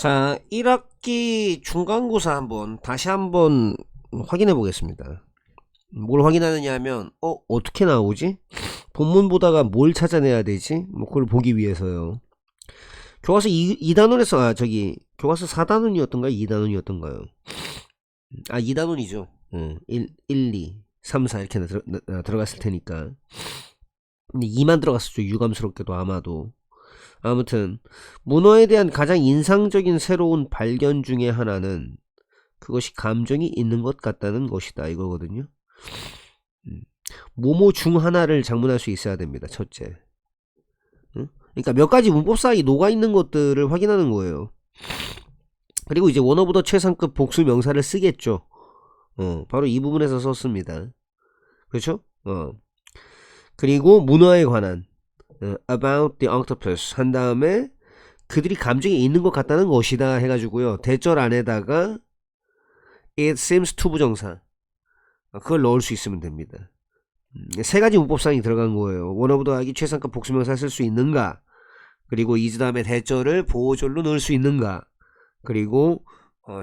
자, 1학기 중간고사 다시 한번 확인해 보겠습니다. 뭘 확인하느냐 하면, 어떻게 나오지? 본문 보다가 뭘 찾아내야 되지? 그걸 보기 위해서요. 교과서 2단원에서, 교과서 4단원이었던가요? 2단원이었던가요? 2단원이죠. 1, 2, 3, 4 이렇게 들어갔을 테니까. 근데 2만 들어갔었죠. 유감스럽게도 아마도. 아무튼 문어에 대한 가장 인상적인 새로운 발견 중에 하나는 그것이 감정이 있는 것 같다는 것이다 이거거든요. 뭐뭐 중 하나를 장문할 수 있어야 됩니다. 첫째. 그러니까 몇 가지 문법 사이 녹아 있는 것들을 확인하는 거예요. 그리고 이제 원 오브 더 최상급 복수 명사를 쓰겠죠. 바로 이 부분에서 썼습니다. 그렇죠? 그리고 문어에 관한 about the octopus 한 다음에 그들이 감정이 있는 것 같다는 것이다 해가지고요. 대절 안에다가 it seems to 부정사 그걸 넣을 수 있으면 됩니다. 세 가지 문법상이 들어간 거예요. 원어부터 하기 최상급 복수명사 쓸 수 있는가, 그리고 is 다음에 대절을 보호절로 넣을 수 있는가, 그리고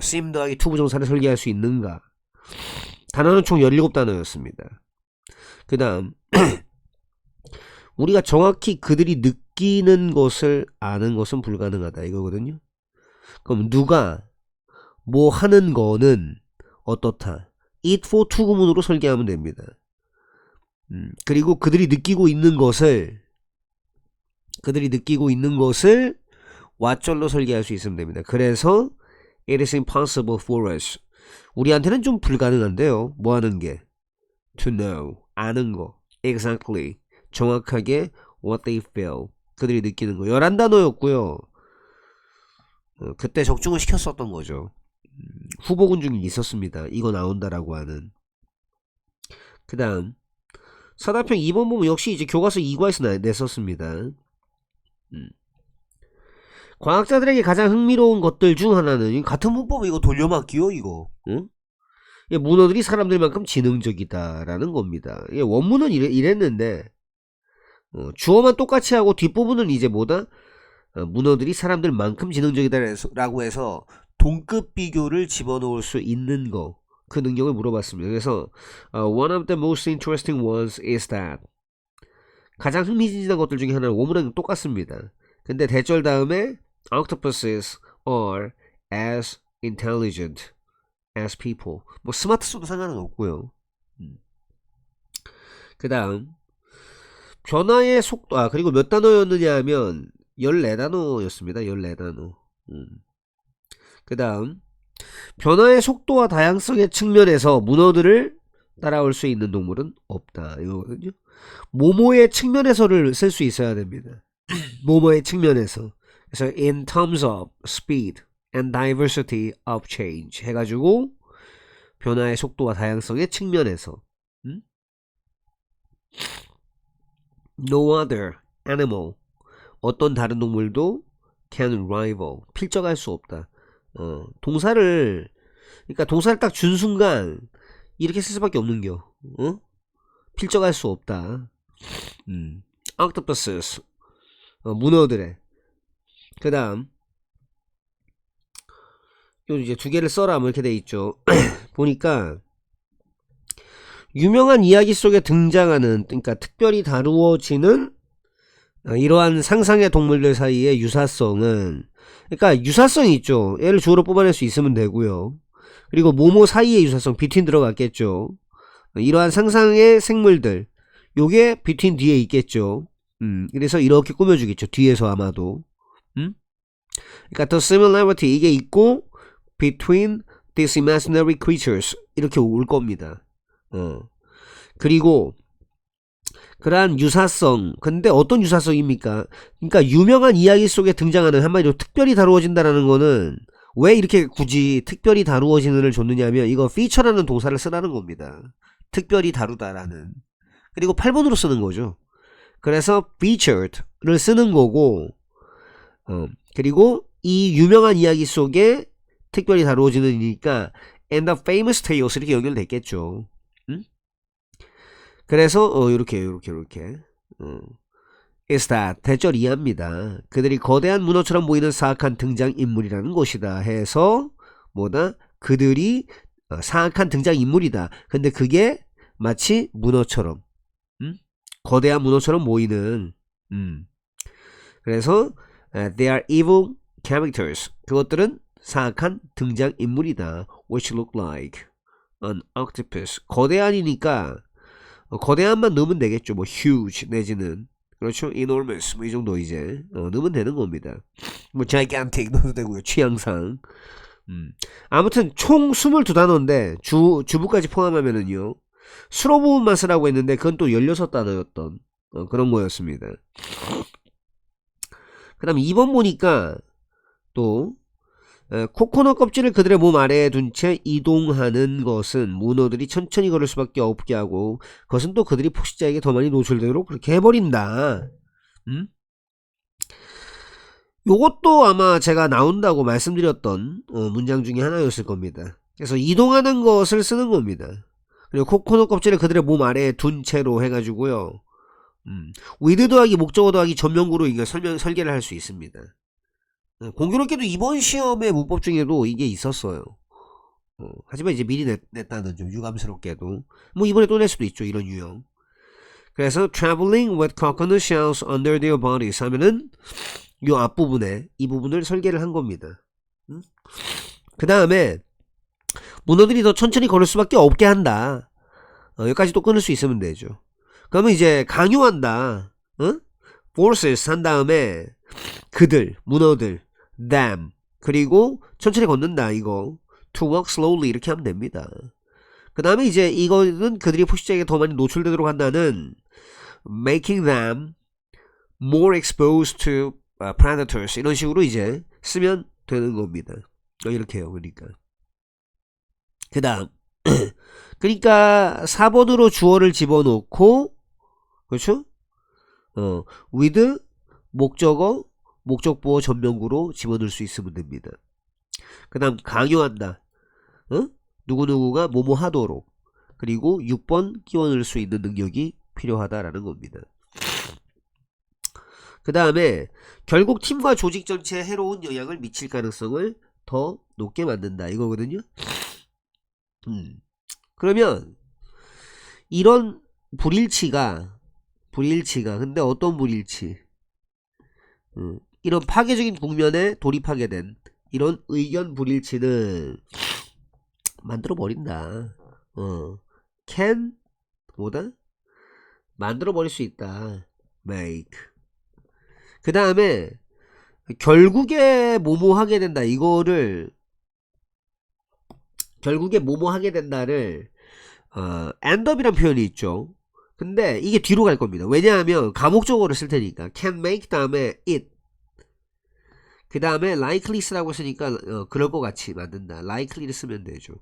seem 더하기 to 부정사를 설계할 수 있는가. 단어는 총 17단어였습니다. 그 다음 우리가 정확히 그들이 느끼는 것을 아는 것은 불가능하다 이거거든요. 그럼 누가 뭐 하는 거는 어떻다, it for to 구문으로 설계하면 됩니다. 그리고 그들이 느끼고 있는 것을 왓절로 설계할 수 있으면 됩니다. 그래서 it is impossible for us, 우리한테는 좀 불가능한데요. 뭐 하는 게? to know, 아는 거. exactly, 정확하게 what they feel, 그들이 느끼는 거. 11단어였고요. 그때 적중을 시켰었던 거죠. 후보군 중에 있었습니다. 이거 나온다라고 하는. 그 다음 사다평 2번 보면 역시 이제 교과서 2과에서 냈었습니다. 과학자들에게 가장 흥미로운 것들 중 하나는, 같은 문법 이거 돌려막기요 이거. 응? 문어들이 사람들만큼 지능적이다라는 겁니다. 원문은 이랬는데 주어만 똑같이 하고 뒷부분은 이제 뭐다? 문어들이 사람들만큼 지능적이다라고 해서 동급 비교를 집어넣을 수 있는 거, 그 능력을 물어봤습니다. 그래서 one of the most interesting ones is that, 가장 흥미진진한 것들 중에 하나는 원문은 똑같습니다. 근데 대절 다음에 octopuses are as intelligent as people, 뭐 스마트 써도 상관은 없고요. 그 다음 변화의 속도, 그리고 몇 단어였느냐 하면 14단어였습니다 14단어. 그 다음 변화의 속도와 다양성의 측면에서 문어들을 따라올 수 있는 동물은 없다 이거거든요. 모모의 측면에서를 쓸 수 있어야 됩니다. 모모의 측면에서. 그래서 in terms of speed and diversity of change 해가지고 변화의 속도와 다양성의 측면에서. No other animal, 어떤 다른 동물도 can rival, 필적할 수 없다. 동사를 딱 준 순간 이렇게 쓸 수밖에 없는겨. 필적할 수 없다. octopuses, 문어들의. 그 다음 이제 두 개를 써라 뭐 이렇게 돼 있죠. 보니까 유명한 이야기 속에 등장하는, 그러니까 특별히 다루어지는 이러한 상상의 동물들 사이의 유사성은, 그러니까 유사성이 있죠. 얘를 주어로 뽑아낼 수 있으면 되고요. 그리고 모모 사이의 유사성, between 들어갔겠죠. 이러한 상상의 생물들, 요게 between 뒤에 있겠죠. 그래서 이렇게 꾸며주겠죠. 뒤에서 아마도. 그러니까 the similarity, 이게 있고 between these imaginary creatures 이렇게 올 겁니다. 그리고 그러한 유사성, 근데 어떤 유사성입니까? 그러니까 유명한 이야기 속에 등장하는, 한마디로 특별히 다루어진다라는 거는 왜 이렇게 굳이 특별히 다루어지는을 줬느냐면, 이거 feature라는 동사를 쓰라는 겁니다. 특별히 다루다라는. 그리고 8번으로 쓰는 거죠. 그래서 featured를 쓰는 거고, 그리고 이 유명한 이야기 속에 특별히 다루어지는이니까 and the famous tales 이렇게 연결됐겠죠. 그래서 요렇게 is that 대절 이하입니다. 그들이 거대한 문어처럼 보이는 사악한 등장인물이라는 것이다 해서 뭐다? 그들이 사악한 등장인물이다. 근데 그게 마치 문어처럼 거대한 문어처럼 보이는 그래서 they are evil characters. 그것들은 사악한 등장인물이다. which look like an octopus. 거대한이니까 거대한만 넣으면 되겠죠. 뭐 huge 내지는 그렇죠. enormous 뭐 이 정도 이제 넣으면 되는 겁니다. 뭐 gigantic 넣어도 되고요. 취향상. 아무튼 총 22단어인데 주부까지 포함하면은요. 수로 부분만 쓰라고 했는데 그건 또 16단어였던 그런 거였습니다. 그 다음 2번 보니까 또 코코넛 껍질을 그들의 몸 아래에 둔 채 이동하는 것은 문어들이 천천히 걸을 수밖에 없게 하고 그것은 또 그들이 포식자에게 더 많이 노출되도록 그렇게 해버린다. 요것도 아마 제가 나온다고 말씀드렸던 문장 중에 하나였을 겁니다. 그래서 이동하는 것을 쓰는 겁니다. 그리고 코코넛 껍질을 그들의 몸 아래에 둔 채로 해가지고요. with 더하기 목적어 더하기 전면구로 이게 설계를 할 수 있습니다. 공교롭게도 이번 시험의 문법 중에도 이게 있었어요. 하지만 이제 미리 냈다는 좀 유감스럽게도 뭐 이번에 또 낼 수도 있죠. 이런 유형. 그래서 traveling with coconut shells under their bodies 하면은 요 앞부분에 이 부분을 설계를 한 겁니다. 그 다음에 문어들이 더 천천히 걸을 수밖에 없게 한다. 여기까지 또 끊을 수 있으면 되죠. 그러면 이제 강요한다. forces 한 다음에 그들, 문어들, them 그리고 천천히 걷는다 이거 to walk slowly 이렇게 하면 됩니다. 그 다음에 이제 이거는 그들이 포식자에게 더 많이 노출되도록 한다는 making them more exposed to predators 이런 식으로 이제 쓰면 되는 겁니다. 이렇게 해요. 그러니까 그 다음 그러니까 4번으로 주어를 집어넣고 그렇죠? with 목적어 목적보어 전면구로 집어넣을 수 있으면 됩니다. 그 다음 강요한다. 누구누구가 뭐뭐 하도록 그리고 6번 끼워넣을 수 있는 능력이 필요하다라는 겁니다. 그 다음에 결국 팀과 조직 전체에 해로운 영향을 미칠 가능성을 더 높게 만든다 이거거든요. 그러면 이런 불일치가 근데 어떤 불일치? 이런 파괴적인 국면에 돌입하게 된 이런 의견 불일치는 만들어 버린다. can 뭐다? 만들어 버릴 수 있다. make. 그 다음에 결국에 뭐뭐 하게 된다. 이거를 결국에 뭐뭐 하게 된다를 end up이란 표현이 있죠. 근데 이게 뒤로 갈 겁니다. 왜냐하면 가목적어를 쓸 테니까 can make 다음에 it 그 다음에 likely 쓰라고 쓰니까 그럴 것 같이 만든다. likely를 쓰면 되죠.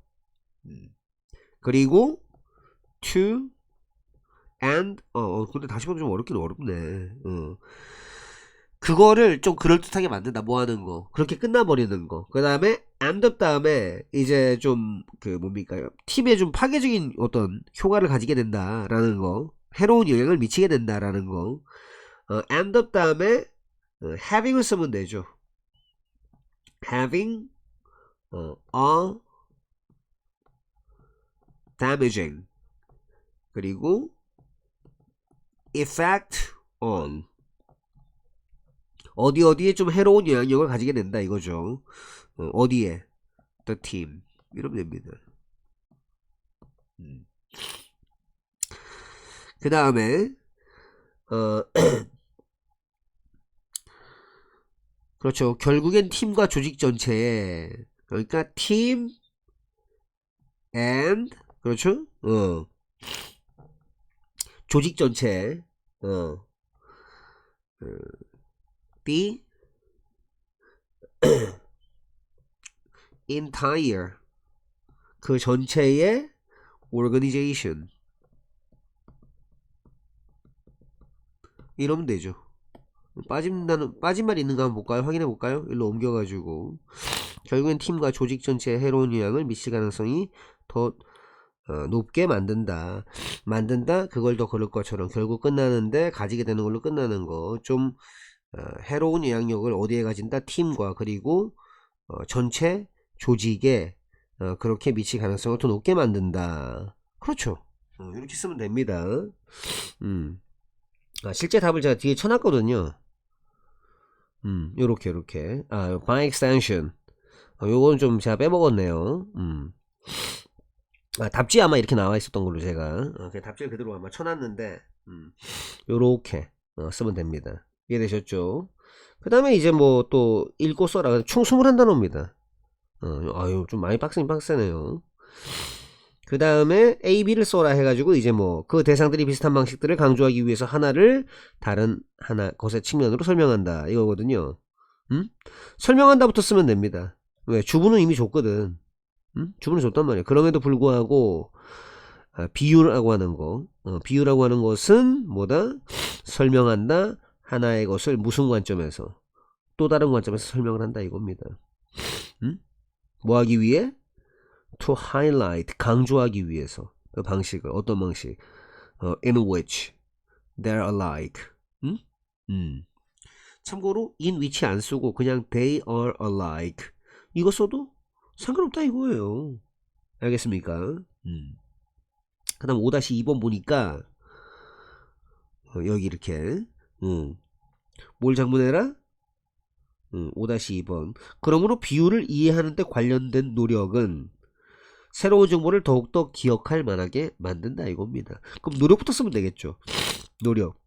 그리고 to and 근데 다시 보면 좀 어렵긴 어렵네. 그거를 좀 그럴듯하게 만든다. 뭐 하는 거 그렇게 끝나버리는 거. 그 다음에 end up 다음에 이제 좀 그 뭡니까 팀에 좀 파괴적인 어떤 효과를 가지게 된다라는 거 해로운 영향을 미치게 된다라는 거 end up 다음에 having을 쓰면 되죠. having a damaging 그리고 effect on 어디에 좀 해로운 영향력을 가지게 된다 이거죠. 어디에 the team 이러면 됩니다. 그 다음에 그렇죠. 결국엔 팀과 조직 전체에 그러니까 team and 그렇죠. 조직 전체 the entire 그 전체의 organization 이러면 되죠. 빠진 말 있는가 한번 볼까요? 확인해 볼까요? 일로 옮겨가지고 결국엔 팀과 조직 전체에 해로운 영향을 미칠 가능성이 더 높게 만든다. 그걸 더 그럴 것처럼 결국 끝나는데 가지게 되는 걸로 끝나는 거. 좀 해로운 영향력을 어디에 가진다? 팀과 그리고 전체 조직에 그렇게 미칠 가능성을 더 높게 만든다. 그렇죠. 이렇게 쓰면 됩니다. 실제 답을 제가 뒤에 쳐놨거든요. 요렇게 by extension. 요건 좀 제가 빼먹었네요. 답지에 아마 이렇게 나와 있었던 걸로 제가 답지를 그대로 아마 쳐놨는데 요렇게 쓰면 됩니다. 이해되셨죠? 그 다음에 이제 뭐 또 읽고 써라. 총 21단어입니다. 아유 좀 많이 빡세네요. 그 다음에 A, B를 써라 해가지고 이제 뭐 그 대상들이 비슷한 방식들을 강조하기 위해서 하나를 다른 하나 것의 측면으로 설명한다 이거거든요. 설명한다부터 쓰면 됩니다. 왜? 주부는 이미 줬거든. 주부는 줬단 말이야. 그럼에도 불구하고 비유라고 하는 거, 비유라고 하는 것은 뭐다? 설명한다. 하나의 것을 무슨 관점에서 또 다른 관점에서 설명을 한다 이겁니다. 뭐 하기 위해? To highlight, 강조하기 위해서 그 방식을. 어떤 방식? In which they're alike. 참고로 in which 안 쓰고 그냥 they are alike 이거 써도 상관없다 이거예요. 알겠습니까? 그 다음 5-2번 보니까 여기 이렇게 뭘 작문해라? 5-2번. 그러므로 비유를 이해하는 데 관련된 노력은 새로운 정보를 더욱더 기억할 만하게 만든다 이겁니다. 그럼 노력부터 쓰면 되겠죠. 노력.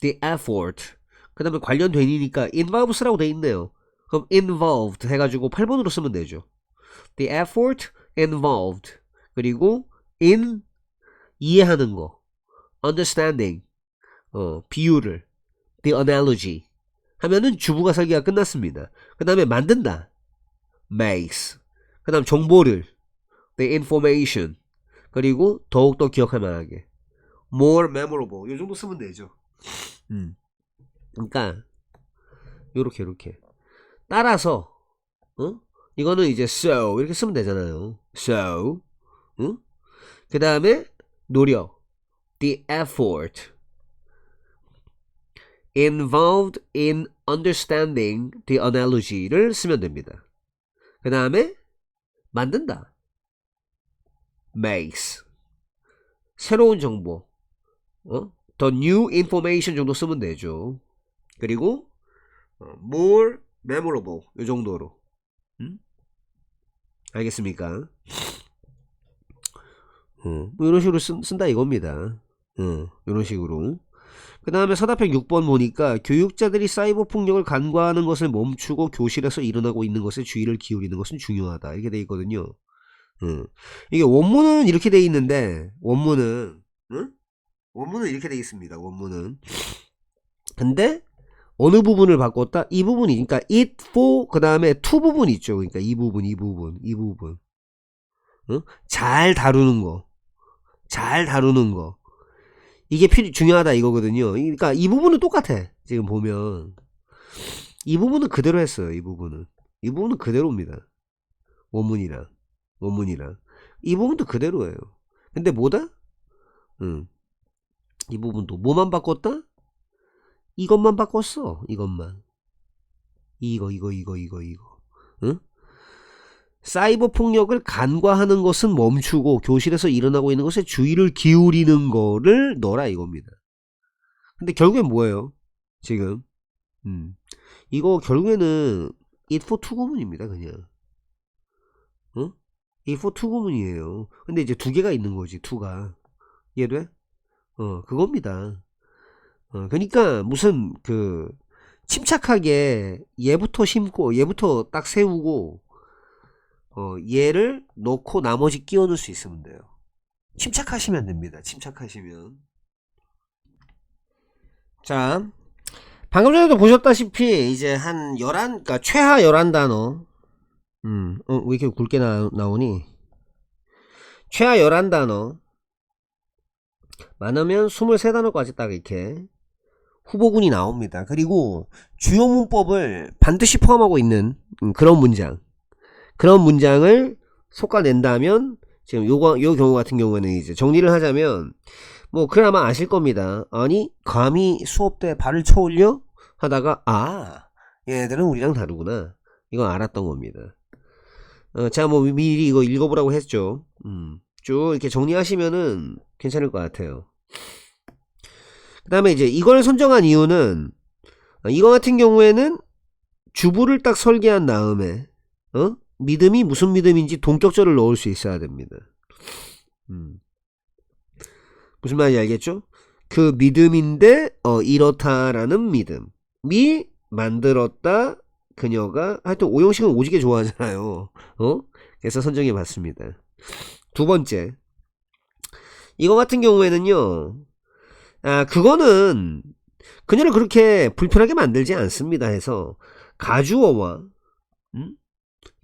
The effort. 그 다음에 관련된이니까 involves라고 돼 있네요. 그럼 involved 해가지고 8번으로 쓰면 되죠. The effort involved. 그리고 in 이해하는 거. understanding. 비유를. the analogy. 하면은 주부가 설계가 끝났습니다. 그 다음에 만든다. makes. 그 다음 정보를. the information. 그리고 더욱더 기억할 만하게. more memorable. 요 정도 쓰면 되죠. 그러니까 요렇게 따라서 이거는 이제 so 이렇게 쓰면 되잖아요. so 그 다음에 노력 the effort involved in understanding the analogy를 쓰면 됩니다. 그 다음에 만든다 makes 새로운 정보 the new information 정도 쓰면 되죠. 그리고 more memorable 이 정도로 알겠습니까? 뭐 이런 식으로 쓴다 이겁니다. 이런 식으로. 그 다음에 서답형 6번 보니까 교육자들이 사이버 폭력을 간과하는 것을 멈추고 교실에서 일어나고 있는 것에 주의를 기울이는 것은 중요하다 이렇게 돼 있거든요. 이게 원문은 이렇게 돼 있는데 원문은 이렇게 돼 있습니다. 원문은. 근데 어느 부분을 바꿨다? 이 부분이, 그러니까 it for 그 다음에 to 부분 있죠. 그러니까 이 부분. 잘 다루는 거. 이게 중요하다 이거거든요. 그러니까 이 부분은 똑같아. 지금 보면 이 부분은 그대로 했어요. 이 부분은 그대로입니다. 원문이랑 이 부분도 그대로예요. 근데 뭐다? 이 부분도 뭐만 바꿨다? 이것만 바꿨어. 이것만. 이거. 응? 사이버 폭력을 간과하는 것은 멈추고 교실에서 일어나고 있는 것에 주의를 기울이는 거를 넣어라 이겁니다. 근데 결국엔 뭐예요? 지금 이거 결국에는 it for to 구문입니다. 그냥. it for to 구문이에요. 근데 이제 두 개가 있는 거지. to가. 이해돼? 그겁니다. 그러니까 무슨 침착하게 얘부터 심고 얘부터 딱 세우고 얘를 놓고 나머지 끼워 넣을 수 있으면 돼요. 침착하시면 됩니다. 침착하시면. 자, 방금 전에도 보셨다시피 이제 한 그러니까 최하 11단어. 왜 이렇게 굵게 나오니? 최하 11단어. 많으면 23단어까지 딱 이렇게 후보군이 나옵니다. 그리고 주요 문법을 반드시 포함하고 있는 그런 문장을 솎아낸다면 지금 요 경우 같은 경우에는 이제 정리를 하자면, 뭐, 그나마 아실 겁니다. 아니, 감히 수업 때 발을 쳐올려? 하다가, 얘네들은 우리랑 다르구나. 이건 알았던 겁니다. 제가 뭐 미리 이거 읽어보라고 했죠. 쭉 이렇게 정리하시면은 괜찮을 것 같아요. 그 다음에 이제 이걸 선정한 이유는, 이거 같은 경우에는 주부를 딱 설계한 다음에, 믿음이 무슨 믿음인지 동격절을 넣을 수 있어야 됩니다. 무슨 말인지 알겠죠? 그 믿음인데, 이렇다라는 믿음이 만들었다, 그녀가. 하여튼 오영식은 오지게 좋아하잖아요. 그래서 선정해 봤습니다. 두 번째, 이거 같은 경우에는요, 그거는 그녀를 그렇게 불편하게 만들지 않습니다 해서 가주어와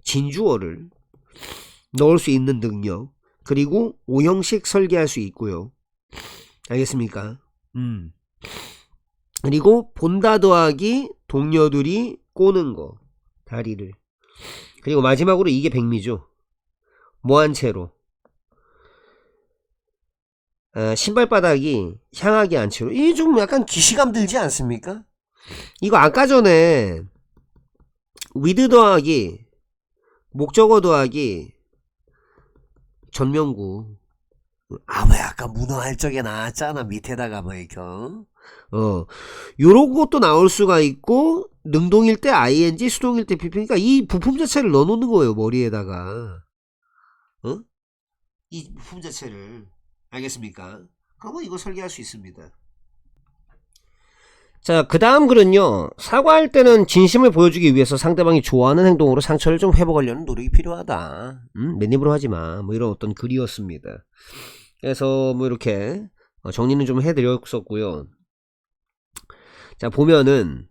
진주어를 넣을 수 있는 능력, 그리고 오형식 설계할 수 있고요. 알겠습니까? 그리고 본다 더하기 동료들이 꼬는 거, 다리를. 그리고 마지막으로 이게 백미죠. 뭐한 채로, 신발바닥이 향하게 한 채로. 이게 좀 약간 기시감 들지 않습니까? 이거 아까 전에 with 더하기 목적어 더하기 전명구, 왜 아까 문어할 적에 나왔잖아. 밑에다가 뭐 이렇게 요런 것도 나올 수가 있고, 능동일 때 ing, 수동일 때 pp. 그러니까 이 부품 자체를 넣어놓는 거예요, 머리에다가. 이 부품 자체를. 알겠습니까? 그러면 이거 설계할 수 있습니다. 자, 그 다음 글은요, 사과할 때는 진심을 보여주기 위해서 상대방이 좋아하는 행동으로 상처를 좀 회복하려는 노력이 필요하다. 맨입으로 하지마. 뭐 이런 어떤 글이었습니다. 그래서 뭐 이렇게 정리는 좀 해드렸었고요. 자, 보면은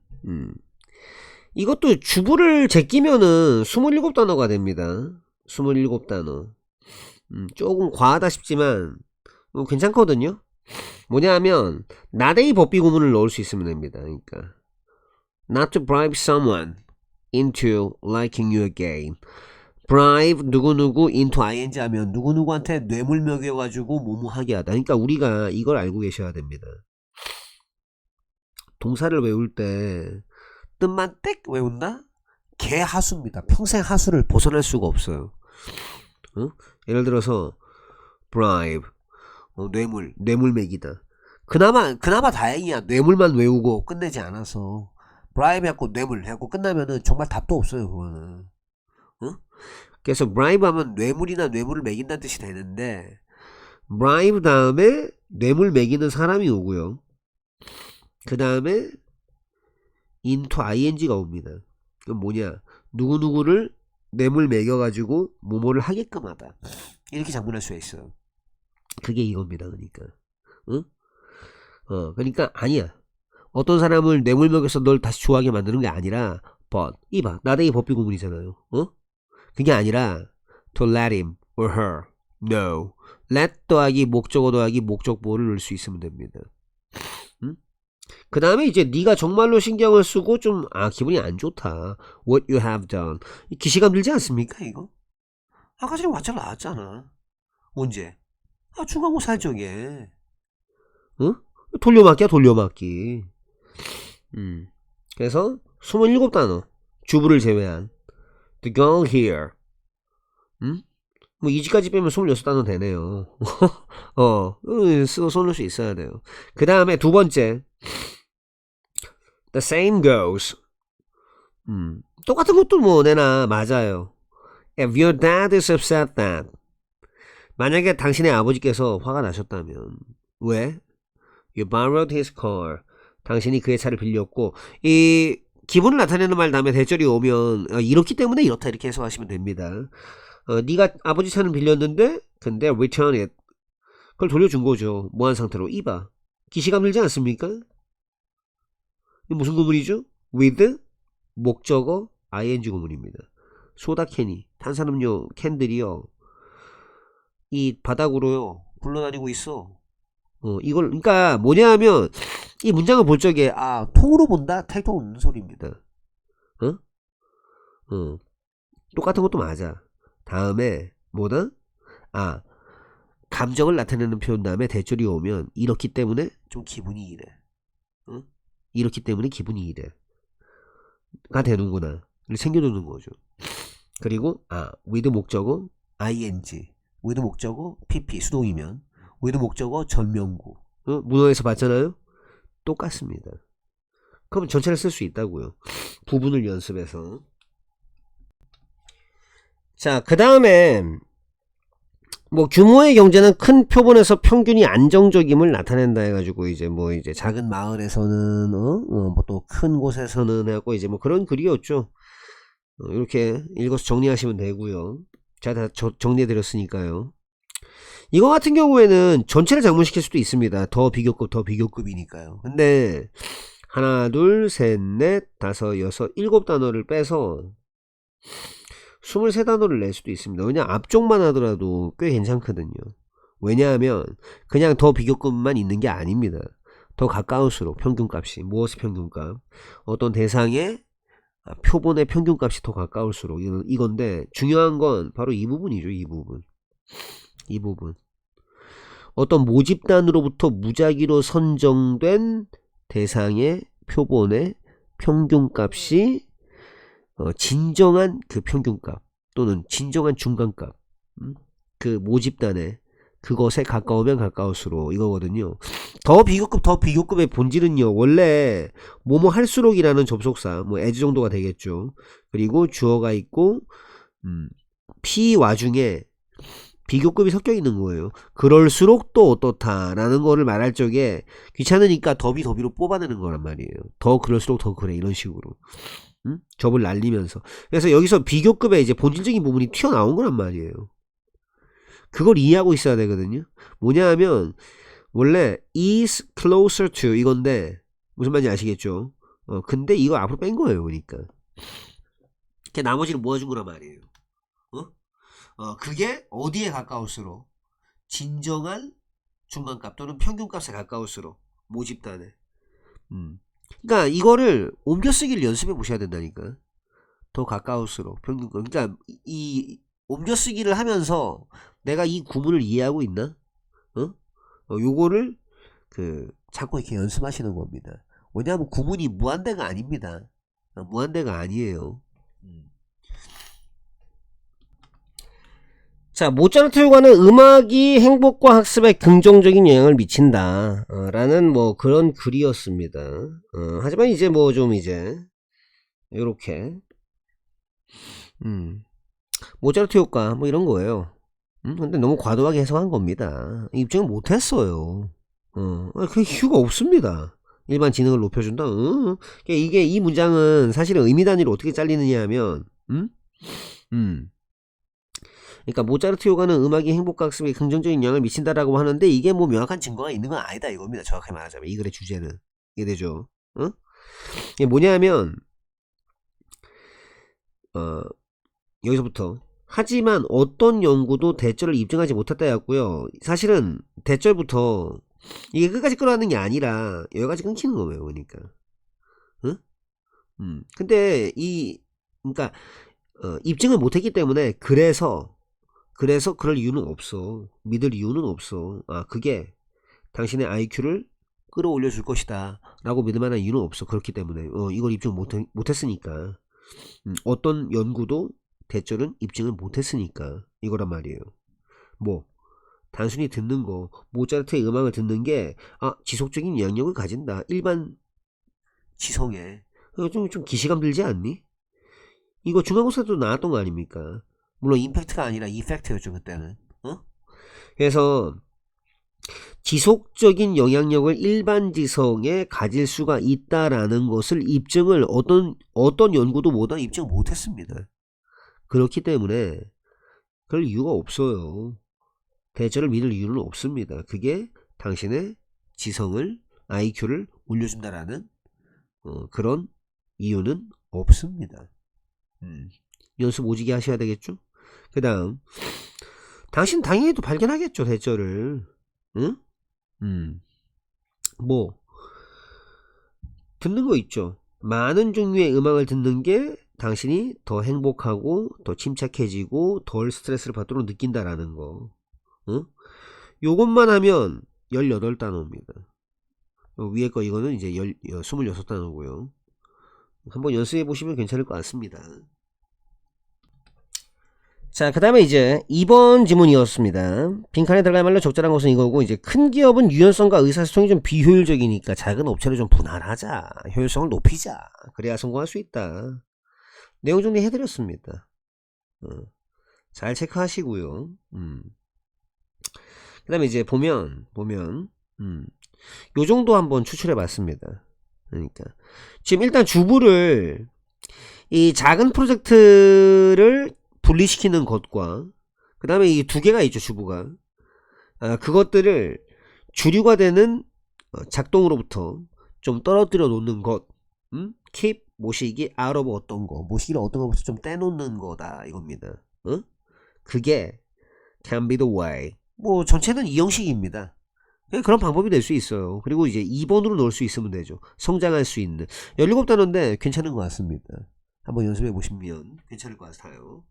이것도 주부를 제끼면은 27단어가 됩니다. 27단어. 조금 과하다 싶지만 뭐 괜찮거든요. 뭐냐 하면 나데이 법비 구문을 넣을 수 있으면 됩니다. 그러니까 not to bribe someone into liking you again. bribe 누구누구 into ing 하면 누구누구한테 뇌물 먹여가지고 뭐뭐하게 하다. 그러니까 우리가 이걸 알고 계셔야 됩니다. 동사를 외울 때 뜻만 땡 외운다? 개하수입니다. 평생 하수를 벗어날 수가 없어요. 예를 들어서 bribe, 뇌물 매기다. 그나마 다행이야. 뇌물만 외우고 끝내지 않아서. bribe 해갖고 뇌물 해갖고 끝나면은 정말 답도 없어요, 그거는. 그래서 bribe 하면 뇌물이나 뇌물을 매긴다는 뜻이 되는데, bribe 다음에 뇌물 매기는 사람이 오고요. 그 다음에 into ing가 옵니다. 그건 뭐냐? 누구누구를 뇌물 매겨가지고 뭐뭐를 하게끔 하다. 이렇게 작문할 수가 있어요. 그게 이겁니다. 그러니까 그러니까 아니야. 어떤 사람을 뇌물 먹여서 널 다시 좋아하게 만드는 게 아니라 but 이봐 나대기 법비 구문이잖아요. 그게 아니라 to let him or her know. let 더하기 목적어 더하기 목적보호를 넣을 수 있으면 됩니다. 그 다음에 이제 네가 정말로 신경을 쓰고 좀 기분이 안 좋다. what you have done. 기시감 들지 않습니까 이거? 아까 전에 완전 나왔잖아. 언제? 중간고사 할 적에. 돌려막기야 돌려막기. 그래서 27단어 주부를 제외한 the girl here. 뭐 이지까지 빼면 26단어 되네요. 써놓을 수 있어야 돼요. 그 다음에 두 번째 the same goes. 똑같은 것도 뭐 내나 맞아요. If your dad is upset that. 만약에 당신의 아버지께서 화가 나셨다면 왜? You borrowed his car. 당신이 그의 차를 빌렸고, 이 기분을 나타내는 말 다음에 대절이 오면 이렇기 때문에 이렇다 이렇게 해석하시면 됩니다. 네가 아버지 차는 빌렸는데 근데 return it. 그걸 돌려준 거죠. 뭐한 상태로. 이봐. 기시감 들지 않습니까? 무슨 구문이죠? with 목적어 ing 구문입니다. 소다캔이 탄산음료 캔들이요. 이 바닥으로요 굴러다니고 있어. 이걸 그러니까 뭐냐 하면 이 문장을 볼 적에 통으로 본다 태도 없는 소리입니다. 똑같은 것도 맞아. 다음에 뭐다? 감정을 나타내는 표현 다음에 대절이 오면 이렇기 때문에 좀 기분이 이래. 응? 이렇기 때문에 기분이 이래. 가 되는구나. 챙겨두는 거죠. 그리고 with 목적어 ing, with 목적어 pp 수동이면 with 목적어 전명구. 문어에서 봤잖아요. 똑같습니다. 그럼 전체를 쓸 수 있다고요. 부분을 연습해서. 자, 그 다음에 뭐 규모의 경제는 큰 표본에서 평균이 안정적임을 나타낸다 해가지고 이제 뭐 이제 작은 마을에서는 뭐 또 큰 곳에서는 하고 이제 뭐 그런 글이었죠. 이렇게 읽어서 정리하시면 되고요. 제가 다 정리해드렸으니까요. 이거 같은 경우에는 전체를 장문시킬 수도 있습니다. 더 비교급 더 비교급이니까요. 근데 하나 둘 셋 넷 다섯 여섯 일곱 단어를 빼서 23단어를 낼 수도 있습니다. 왜냐 앞쪽만 하더라도 꽤 괜찮거든요. 왜냐하면 그냥 더 비교급만 있는 게 아닙니다. 더 가까울수록 평균값이 무엇의 평균값 어떤 대상의 표본의 평균값이 더 가까울수록 이건데 중요한 건 바로 이 부분이죠. 이 부분 어떤 모집단으로부터 무작위로 선정된 대상의 표본의 평균값이 진정한 그 평균값 또는 진정한 중간값 그 모집단의 그것에 가까우면 가까울수록 이거거든요. 더 비교급의 본질은요 원래 뭐뭐 할수록이라는 접속사 뭐 as 정도가 되겠죠. 그리고 주어가 있고 P 와중에 비교급이 섞여 있는 거예요. 그럴수록 또 어떻다라는 거를 말할 적에 귀찮으니까 더비로 뽑아내는 거란 말이에요. 더 그럴수록 더 그래 이런 식으로 접을 날리면서. 그래서 여기서 비교급의 이제 본질적인 부분이 튀어나온 거란 말이에요. 그걸 이해하고 있어야 되거든요. 뭐냐 하면 원래 is closer to 이건데 무슨 말인지 아시겠죠? 근데 이거 앞으로 뺀 거예요. 그러니까 나머지를 모아준 거란 말이에요. 그게 어디에 가까울수록 진정한 중간값 또는 평균값에 가까울수록 모집단에 그러니까 이거를 옮겨쓰기를 연습해 보셔야 된다니까. 더 가까울수록 평균값. 그러니까 이 옮겨쓰기를 하면서 내가 이 구문을 이해하고 있나? 요거를 자꾸 이렇게 연습하시는 겁니다. 왜냐하면 구문이 무한대가 아닙니다. 무한대가 아니에요. 자, 모차르트 효과는 음악이 행복과 학습에 긍정적인 영향을 미친다 라는 뭐 그런 글이었습니다. 하지만 이제 뭐 좀 이제 요렇게 모차르트 효과 뭐 이런 거예요. 근데 너무 과도하게 해석한 겁니다. 입증을 못했어요. 그 이유가 없습니다. 일반 지능을 높여준다. 이게 이 문장은 사실은 의미 단위로 어떻게 잘리느냐 하면 그러니까 모차르트 효과는 음악이 행복과 학습에 긍정적인 영향을 미친다라고 하는데 이게 뭐 명확한 증거가 있는 건 아니다 이겁니다. 정확하게 말하자면 이 글의 주제는 이게 되죠. 이게 뭐냐면 여기서부터 하지만 어떤 연구도 대절을 입증하지 못했다 였고요. 사실은 대절부터 이게 끝까지 끌어가는 게 아니라 여기까지 끊기는 거예요. 그러니까 근데 그러니까 입증을 못했기 때문에 그래서 그럴 이유는 없어. 믿을 이유는 없어. 그게 당신의 IQ를 끌어올려 줄 것이다 라고 믿을 만한 이유는 없어. 그렇기 때문에 이걸 입증 못했으니까 어떤 연구도 대절은 입증을 못했으니까 이거란 말이에요. 뭐 단순히 듣는 거 모차르트의 음악을 듣는 게 지속적인 영향력을 가진다. 일반 지성에 좀 기시감 들지 않니? 이거 중간고사도 나왔던 거 아닙니까? 물론 임팩트가 아니라 이펙트였죠 그때는. 그래서 지속적인 영향력을 일반 지성에 가질 수가 있다라는 것을 입증을 어떤 연구도 뭐다 입증 못했습니다. 그렇기 때문에 그럴 이유가 없어요. 대절을 믿을 이유는 없습니다. 그게 당신의 지성을 IQ를 올려준다라는 그런 이유는 없습니다. 연습 오지게 하셔야 되겠죠? 그 다음 당신 당연히 또 발견하겠죠 대절을. 뭐 듣는 거 있죠. 많은 종류의 음악을 듣는 게 당신이 더 행복하고 더 침착해지고 덜 스트레스를 받도록 느낀다라는 거. 어? 요것만 하면 18단어입니다. 위에 거 이거는 이제 26단어고요. 한번 연습해 보시면 괜찮을 것 같습니다. 자, 그 다음에 이제 2번 지문이었습니다. 빈칸에 들어갈 말로 적절한 것은 이거고, 이제 큰 기업은 유연성과 의사소통이 좀 비효율적이니까 작은 업체를 좀 분할하자. 효율성을 높이자. 그래야 성공할 수 있다. 내용 정리해드렸습니다. 잘 체크하시고요. 그 다음에 이제 보면 요 정도 한번 추출해 봤습니다. 그러니까 지금 일단 주부를, 이 작은 프로젝트를 분리시키는 것과 그 다음에 이 두 개가 있죠, 주부가. 그것들을 주류가 되는 작동으로부터 좀 떨어뜨려 놓는 것. keep, 모시기, out of 어떤 거, 모시기를 어떤 것부터 좀 떼놓는 거다, 이겁니다. 그게 can be the way. 뭐 전체는 이 형식입니다. 그런 방법이 될 수 있어요. 그리고 이제 2번으로 넣을 수 있으면 되죠. 성장할 수 있는 17단어인데 괜찮은 것 같습니다. 한번 연습해 보시면 괜찮을 것 같아요.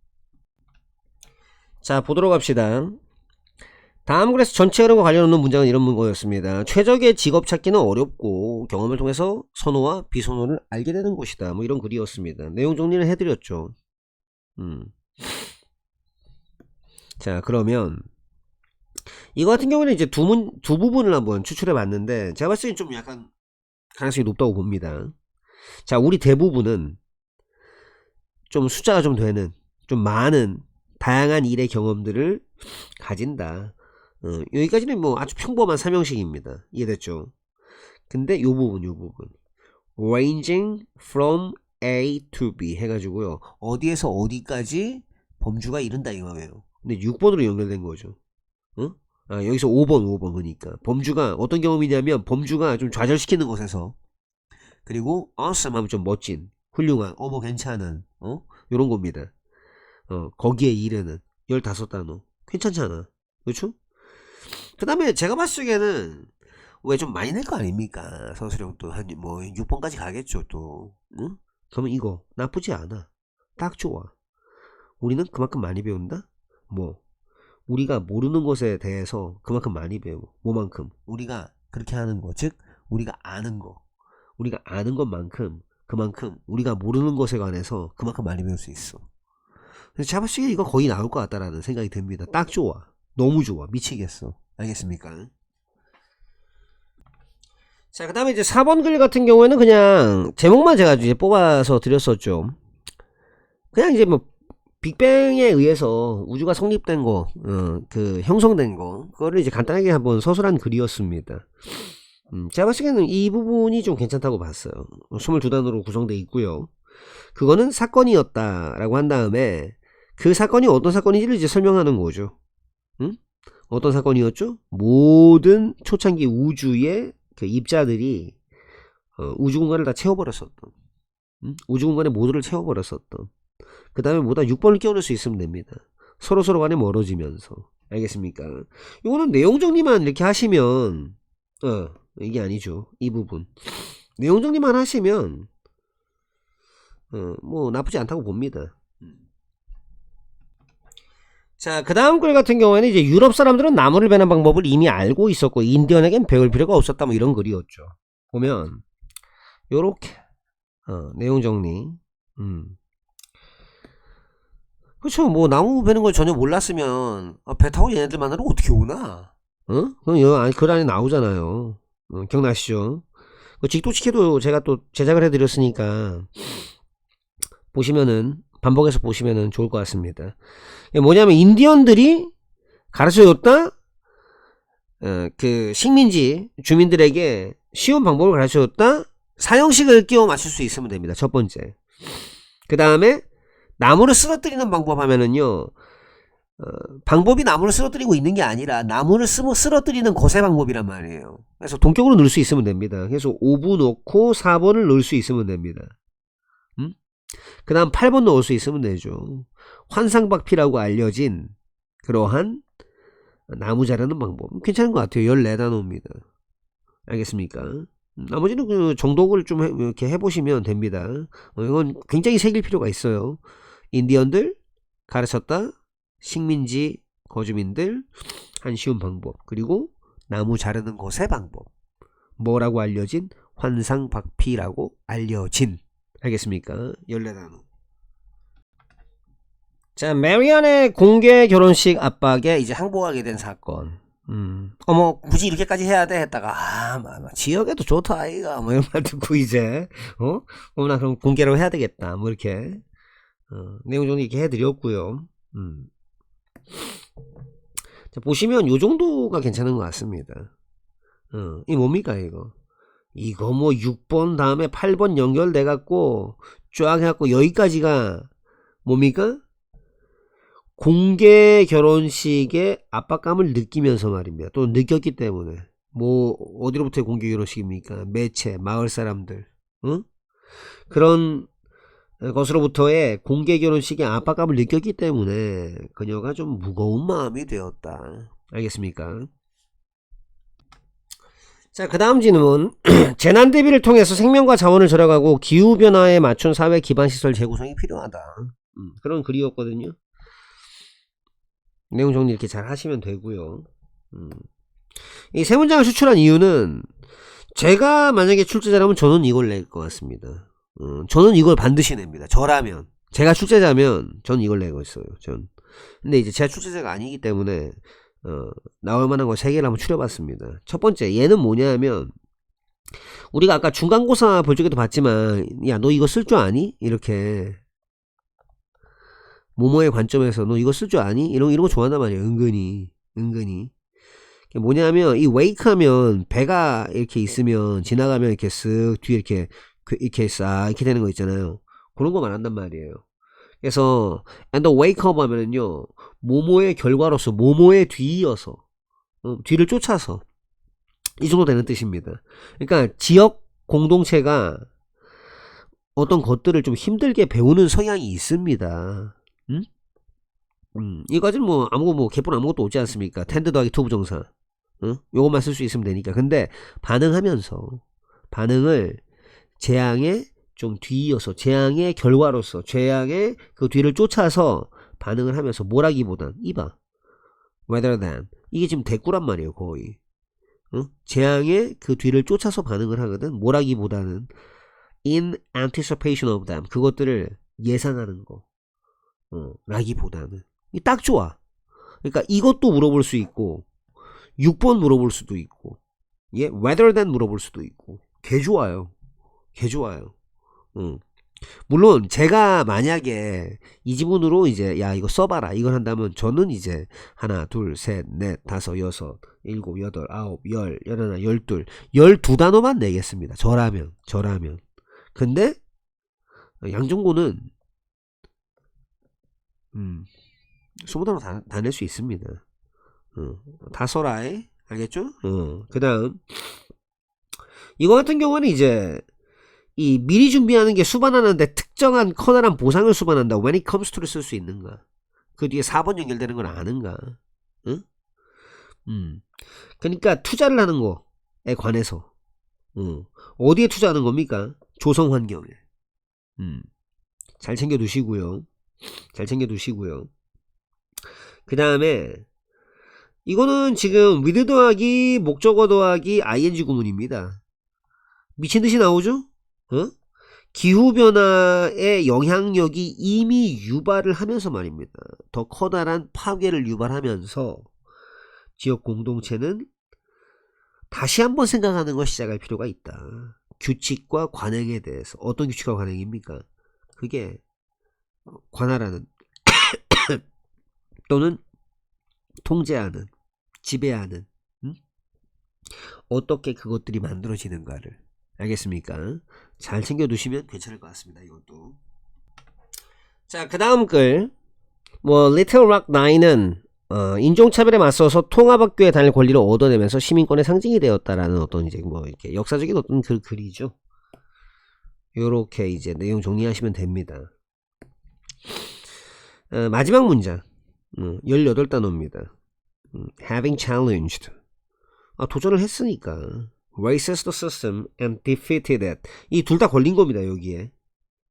자, 보도록 합시다. 다음 글에서 전체 흐름과 관련 없는 문장은 이런 문구였습니다. 최적의 직업 찾기는 어렵고 경험을 통해서 선호와 비선호를 알게 되는 것이다. 뭐 이런 글이었습니다. 내용 정리를 해드렸죠. 자, 그러면 이거 같은 경우는 이제 두 부분을 한번 추출해 봤는데, 제가 봤을 때 좀 약간 가능성이 높다고 봅니다. 자, 우리 대부분은 좀 숫자가 좀 되는, 좀 많은 다양한 일의 경험들을 가진다. 여기까지는 뭐 아주 평범한 삼형식입니다. 이해됐죠? 근데 요 부분 ranging from A to B 해가지고요, 어디에서 어디까지 범주가 이른다 이거예요. 근데 6번으로 연결된 거죠. 여기서 5번 그러니까 범주가 어떤 경험이냐면, 범주가 좀 좌절시키는 곳에서, 그리고 awesome 하면 좀 멋진, 훌륭한, 뭐 괜찮은, 요런 겁니다. 거기에 이르는 15단어 괜찮잖아, 그렇죠? 그 다음에 제가 봤을 적에는 왜 좀 많이 낼 거 아닙니까? 서술형도 한 뭐 6번까지 가겠죠 또. 그러면 이거 나쁘지 않아, 딱 좋아. 우리는 그만큼 많이 배운다. 뭐 우리가 모르는 것에 대해서 그만큼 많이 배워. 뭐만큼? 우리가 그렇게 하는 거, 즉 우리가 아는 거, 우리가 아는 것만큼, 그만큼 우리가 모르는 것에 관해서 그만큼 많이 배울 수 있어. 그래서 제가 봤을 때 이거 거의 나올 것 같다라는 생각이 듭니다. 딱 좋아, 너무 좋아, 미치겠어. 알겠습니까? 자, 그 다음에 이제 4번 글 같은 경우에는 그냥 제목만 제가 이제 뽑아서 드렸었죠. 그냥 이제 뭐 빅뱅에 의해서 우주가 성립된 거, 그 형성된 거, 그거를 이제 간단하게 한번 서술한 글이었습니다. 제가 봤을 때는 이 부분이 좀 괜찮다고 봤어요. 22단으로 구성되어 있고요. 그거는 사건이었다라고 한 다음에 그 사건이 어떤 사건인지를 이제 설명하는 거죠. 어떤 사건이었죠? 모든 초창기 우주의 그 입자들이 우주 공간을 다 채워버렸었던, 우주 공간의 모두를 채워버렸었던. 그 다음에 뭐다 6번을 끼워넣을 수 있으면 됩니다. 서로 간에 멀어지면서. 알겠습니까? 이거는 내용 정리만 이렇게 하시면, 이게 아니죠, 이 부분 내용 정리만 하시면 뭐 나쁘지 않다고 봅니다. 자, 그 다음 글 같은 경우에는 이제 유럽 사람들은 나무를 베는 방법을 이미 알고 있었고 인디언에겐 배울 필요가 없었다, 뭐 이런 글이었죠. 보면 요렇게 내용 정리. 그렇죠. 뭐 나무 베는 걸 전혀 몰랐으면 배 타고 얘네들 만나러 어떻게 오나? 그럼 여기 글 안에 나오잖아요. 기억나시죠? 그 직도치키도 제가 또 제작을 해드렸으니까 보시면은, 반복해서 보시면은 좋을 것 같습니다. 뭐냐면 인디언들이 가르쳐줬다, 그 식민지 주민들에게 쉬운 방법을 가르쳐줬다, 사형식을 끼워 맞출 수 있으면 됩니다. 첫 번째. 그 다음에 나무를 쓰러뜨리는 방법 하면은요, 방법이 나무를 쓰러뜨리고 있는 게 아니라 나무를 쓰러뜨리는 것의 방법이란 말이에요. 그래서 동격으로 넣을 수 있으면 됩니다. 그래서 5부 넣고 4번을 넣을 수 있으면 됩니다. 그 다음 8번 넣을 수 있으면 되죠. 환상박피라고 알려진 그러한 나무 자르는 방법 괜찮은 것 같아요. 14단어입니다. 알겠습니까? 나머지는 그 정독을 좀 이렇게 해보시면 됩니다. 이건 굉장히 새길 필요가 있어요. 인디언들 가르쳤다, 식민지 거주민들 한 쉬운 방법, 그리고 나무 자르는 것의 방법, 뭐라고 알려진? 환상박피라고 알려진. 알겠습니까? 14단어. 자, 메리안의 공개 결혼식 압박에 이제 항복하게 된 사건. 어머, 굳이 이렇게까지 해야 돼? 했다가, 지역에도 좋다, 아이가. 뭐 이런 말 듣고 이제, 나 그럼 공개로 해야 되겠다. 뭐 이렇게, 내용 정리 이렇게 해드렸고요. 자, 보시면 요 정도가 괜찮은 것 같습니다. 이 뭡니까, 이거? 이거 뭐 6번 다음에 8번 연결돼갖고, 쫙 해갖고, 여기까지가 뭡니까? 공개 결혼식의 압박감을 느끼면서 말입니다. 또 느꼈기 때문에. 뭐 어디로부터의 공개 결혼식입니까? 매체, 마을 사람들, 그런 것으로부터의 공개 결혼식의 압박감을 느꼈기 때문에 그녀가 좀 무거운 마음이 되었다. 알겠습니까? 자, 그 다음 질문. 재난 대비를 통해서 생명과 자원을 절약하고 기후변화에 맞춘 사회 기반시설 재구성이 필요하다. 그런 글이었거든요. 내용 정리 이렇게 잘 하시면 되고요. 이 세 문장을 추출한 이유는, 제가 만약에 출제자라면 저는 이걸 낼 것 같습니다. 저는 이걸 반드시 냅니다. 저라면, 제가 출제자면 저는 이걸 내고 있어요. 근데 이제 제가 출제자가 아니기 때문에 나올 만한 거 3개를 한번 추려봤습니다. 첫 번째, 얘는 뭐냐면, 우리가 아까 중간고사 볼 적에도 봤지만, 야, 너 이거 쓸 줄 아니? 이렇게, 모모의 관점에서 너 이거 쓸 줄 아니? 이런 거 좋아한단 말이에요. 은근히. 뭐냐면, 이 웨이크 하면 배가 이렇게 있으면 지나가면 이렇게 쓱 뒤에 이렇게 싹 이렇게 되는 거 있잖아요. 그런 거 말한단 말이에요. 그래서 and the wake up 하면은요, 모모의 결과로서, 모모의 뒤이어서, 뒤를 쫓아서, 이 정도 되는 뜻입니다. 그러니까 지역 공동체가 어떤 것들을 좀 힘들게 배우는 성향이 있습니다. 이거는 뭐 개뿔 아무것도 오지 않습니까? 텐드 더하기 투 부정사. 요것만 쓸 수 있으면 되니까. 근데 반응을 재앙의 좀 뒤이어서, 재앙의 결과로서, 재앙의 그 뒤를 쫓아서 반응을 하면서, 뭐라기보단, 이봐, rather than, 이게 지금 대꾸란 말이에요. 거의. 재앙의 그 뒤를 쫓아서 반응을 하거든. 뭐라기보다는 in anticipation of them, 그것들을 예상하는 거, 라기보다는. 딱 좋아. 그러니까 이것도 물어볼 수 있고, 6번 물어볼 수도 있고, 예, rather than 물어볼 수도 있고, 개 좋아요. 물론 제가 만약에 이 지문으로 이제 야 이거 써봐라 이걸 한다면, 저는 이제 하나 둘 셋 넷 다섯 여섯 일곱 여덟 아홉 열 열하나 열둘 12단어만 내겠습니다. 저라면. 근데 양정고는 20단어 다 낼 수 있습니다. 다 써라이. 알겠죠? 그 다음, 이거 같은 경우는 이제 이 미리 준비하는 게 수반하는데 특정한 커다란 보상을 수반한다. when it comes to를 쓸 수 있는가? 그 뒤에 4번 연결되는 걸 아는가? 그러니까 투자를 하는 거에 관해서, 어디에 투자하는 겁니까? 조성 환경에. 잘 챙겨 두시고요. 그 다음에 이거는 지금 with 더하기 목적어 더하기 ing 구문입니다. 미친듯이 나오죠? 기후변화의 영향력이 이미 유발을 하면서 말입니다. 더 커다란 파괴를 유발하면서 지역 공동체는 다시 한번 생각하는 걸 시작할 필요가 있다. 규칙과 관행에 대해서. 어떤 규칙과 관행입니까? 그게 관할하는 또는 통제하는, 지배하는, 어떻게 그것들이 만들어지는가를. 알겠습니까? 잘 챙겨두시면 괜찮을 것 같습니다. 이것도. 자, 그 다음 글. 리틀 락 9은 인종차별에 맞서서 통합학교에 다닐 권리를 얻어내면서 시민권의 상징이 되었다라는 어떤 이제 이렇게 역사적인 어떤 글이죠. 요렇게 이제 내용 정리하시면 됩니다. 마지막 문장. 18단어입니다. having challenged. 도전을 했으니까. racist system and defeated it. 이 둘 다 걸린 겁니다, 여기에.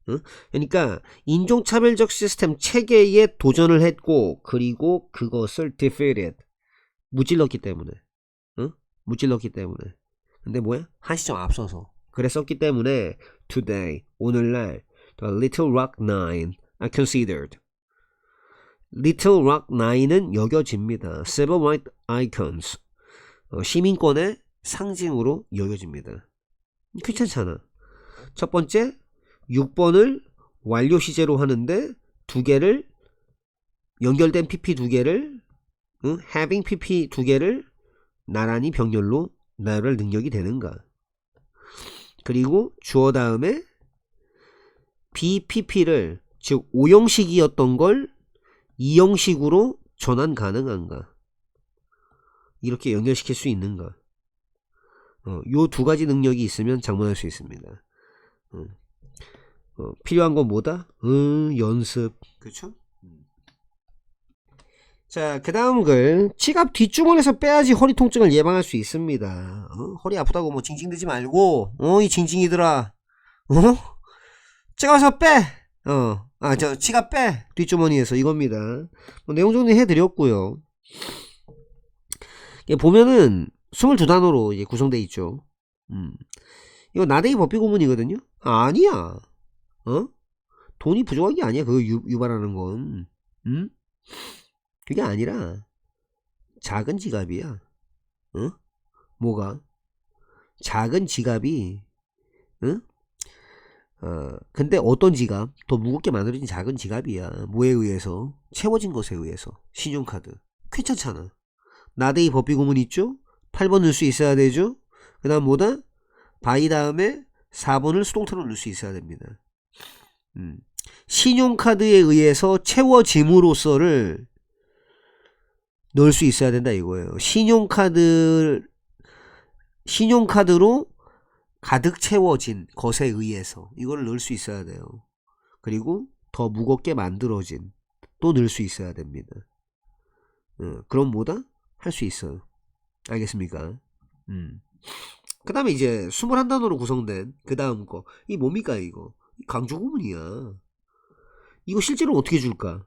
응? 그러니까 인종차별적 시스템 체계에 도전을 했고 그리고 그것을 defeated 무찔렀기 때문에 응? 무찔렀기 때문에 근데 뭐야? 한 시점 앞서서 그랬었기 때문에 today 오늘날 the Little Rock Nine are considered Little Rock Nine은 여겨집니다. Civil Rights Icons 시민권의 상징으로 여겨집니다. 귀찮잖아. 첫 번째 6번을 완료 시제로 하는데 두 개를 연결된 PP 두 개를 having PP 두 개를 나란히 병렬로 나열할 능력이 되는가. 그리고 주어 다음에 BPP를 즉 5형식이었던 걸 2형식으로 전환 가능한가. 이렇게 연결시킬 수 있는가. 요 두 가지 능력이 있으면 장문할 수 있습니다. 필요한 건 뭐다? 연습. 그쵸? 자, 그 다음 글. 지갑 뒷주머니에서 빼야지 허리 통증을 예방할 수 있습니다. 허리 아프다고 뭐 징징대지 말고, 이 징징이들아. 지갑에서 빼! 지갑 빼! 뒷주머니에서 이겁니다. 내용 정리 해드렸고요. 보면은, 22단어로 이제 구성되어 있죠. 이거 나대기 법비고문이거든요? 아니야. 돈이 부족한 게 아니야. 그거 유발하는 건. 그게 아니라 작은 지갑이야. 뭐가? 작은 지갑이 근데 어떤 지갑? 더 무겁게 만들어진 작은 지갑이야. 뭐에 의해서? 채워진 것에 의해서. 신용카드. 괜찮잖아. 나대기 법비고문 있죠? 8번 넣을 수 있어야 되죠? 그 다음 뭐다? 바이 다음에 4번을 수동태로 넣을 수 있어야 됩니다. 신용카드에 의해서 채워짐으로써를 넣을 수 있어야 된다 이거예요. 신용카드로 가득 채워진 것에 의해서 이거를 넣을 수 있어야 돼요. 그리고 더 무겁게 만들어진 또 넣을 수 있어야 됩니다. 그럼 뭐다? 할 수 있어요. 알겠습니까? 그 다음에 이제 21단어로 구성된 그 다음 거. 이 뭡니까 이거? 강조구문이야. 이거 실제로 어떻게 줄까?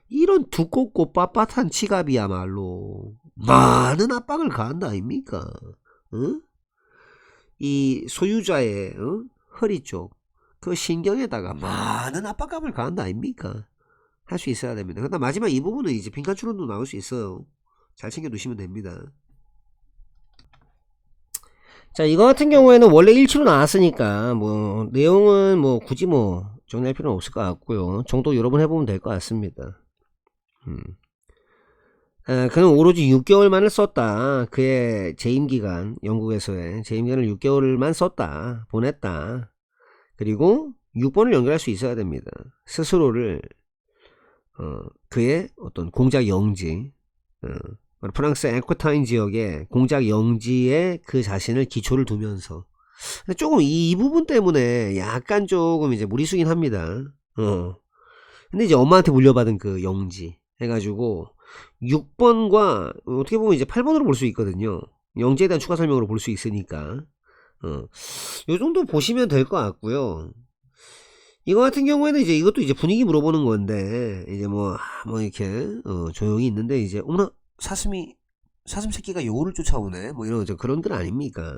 이런 두껍고 빳빳한 지갑이야말로 많은 압박을 가한다 아닙니까? 이 소유자의 허리 쪽 그 신경에다가 많은 압박감을 가한다 아닙니까? 할 수 있어야 됩니다. 그다음 마지막 이 부분은 이제 빈칸 추론도 나올 수 있어요. 잘 챙겨 두시면 됩니다. 자, 이거 같은 경우에는 원래 1치로 나왔으니까 뭐 내용은 뭐 굳이 뭐 정리할 필요는 없을 것 같고요. 정도 여러 번 해보면 될 것 같습니다. 그는 오로지 6개월만을 썼다. 그의 재임기간, 영국에서의 재임기간을 6개월만 썼다. 보냈다. 그리고 6번을 연결할 수 있어야 됩니다. 스스로를 그의 어떤 공작 영지, 프랑스 에코타인 지역의 공작 영지에 그 자신을 기초를 두면서 조금 이 부분 때문에 약간 조금 이제 무리수긴 합니다. 근데 이제 엄마한테 물려받은 그 영지 해가지고 6번과 어떻게 보면 이제 8번으로 볼 수 있거든요. 영지에 대한 추가 설명으로 볼 수 있으니까 요 정도 보시면 될 것 같고요. 이거 같은 경우에는 이제 이것도 이제 분위기 물어보는 건데 이제 뭐 이렇게 조용히 있는데 이제 어머나 사슴 새끼가 여우를 쫓아오네 뭐 이런 그런 글 아닙니까?